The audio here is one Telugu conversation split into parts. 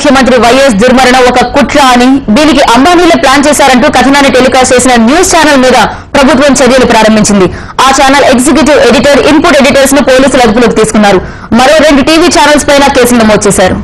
ముఖ్యమంత్రి వైఎస్ దుర్మరణం ఒక కుట్ర అని దీనికి అంబానీలే ప్లాన్ చేశారంటూ కథనాన్ని టెలికాస్ట్ చేసిన న్యూస్ ఛానల్ మీద ప్రభుత్వం చర్యలు ప్రారంభించింది. ఆ channel executive editor, input editors ను పోలీసులు అదుపులోకి తీసుకున్నారు. మరో 2 టీవీ ఛానల్స్ పైన కేసులు నమోదు చేశారు.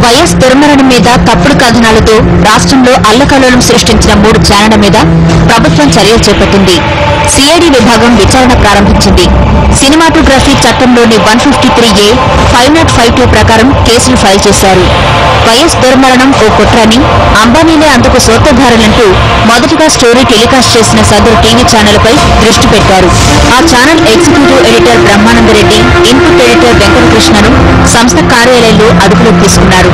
వైఎస్ దుర్మరణం మీద తప్పుడు కథనాలతో రాష్ట్రంలో అల్లకల్లోలం సృష్టించిన 3 ఛానళ్ల మీద ప్రభుత్వం చర్యలు చేపట్టింది. సిఐడి విభాగం విచారణ ప్రారంభించింది. సినిమాటోగ్రఫీ చట్టంలోని 153A, 5052 ప్రకారం కేసులు ఫైల్ చేశారు. వైఎస్ దుర్మరణం ఓ కుట్రని, అంబానీలే అందుకు సూత్రధారులంటూ మొదటగా స్టోరీ టెలికాస్ట్ చేసిన సదరు టీవీ ఛానల్పై దృష్టి పెట్టారు. ఆ channel executive editor Brahmanandareddy, input editor వెంకటకృష్ణను సంస్థ కార్యాలయంలో అదుపులోకి తీసుకున్నారు.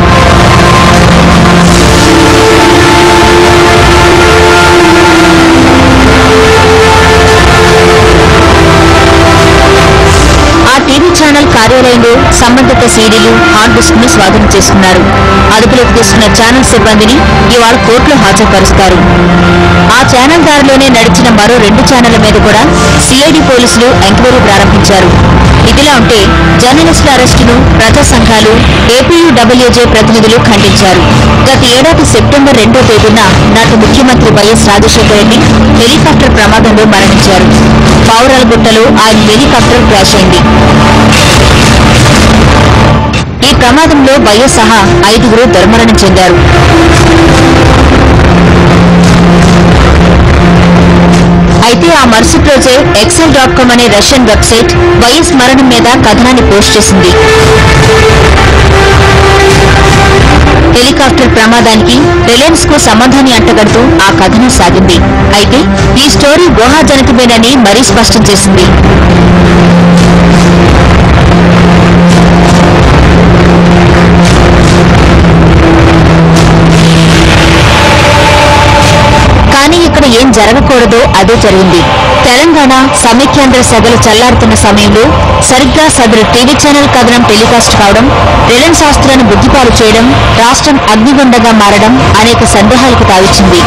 టీవీ ఛానల్ కార్యాలయంలో సంబంధిత సీడీలు, హార్డ్ డిస్క్ ను స్వాధీనం చేసుకున్నారు. అదుపులోకి తీసుకున్న ఛానల్ సిబ్బందిని ఇవాళ కోర్టులో హాజరుపరుస్తారు. ఆ ఛానల్ దారిలోనే నడిచిన మరో 2 ఛానళ్ల మీద కూడా సిఐడి పోలీసులు ఎంక్వైరీ ప్రారంభించారు. ఇదిలా ఉంటే జర్నలిస్టుల అరెస్టును ప్రజా సంఘాలు, ఏపీయూడబ్ల్యూజే ప్రతినిధులు ఖండించారు. గత ఏడాది సెప్టెంబర్ 2వ తేదీన నాటి ముఖ్యమంత్రి వైఎస్ రాజశేఖర రెడ్డి హెలికాప్టర్ ప్రమాదంలో మరణించారు. పావురాలగుట్టలో ఆయన హెలికాప్టర్ క్రాష్ అయింది. ఈ ప్రమాదంలో వైఎస్ సహా 5గురు దుర్మరణం చెందారు. అయితే ఆ మరుసటి రోజే excel.com అనే రష్యన్ వెబ్సైట్ వైఎస్ మరణం మీద కథనాన్ని పోస్ట్ చేసింది. హెలికాప్టర్ ప్రమాదానికి రిలయన్స్ కు సంబంధాన్ని అంటగడుతూ ఆ కథనం సాగింది. అయితే ఈ స్టోరీ ఊహాజనితమేనని మరీ స్పష్టం చేసింది. కానీ ఇక్కడ ఏం జరగకూడదో అదే జరిగింది. తెలంగాణ సమైక్యాంధ్ర సెగలు చల్లారుతున్న సమయంలో సరిగ్గా సదరు టీవీ ఛానల్ కథనం టెలికాస్ట్ కావడం, రిలయన్స్ ఆస్తులను బుద్ధిపాలు చేయడం, రాష్ట్రం అగ్నిగుండగా మారడం అనేక సందేహాలకు తావిచ్చింది.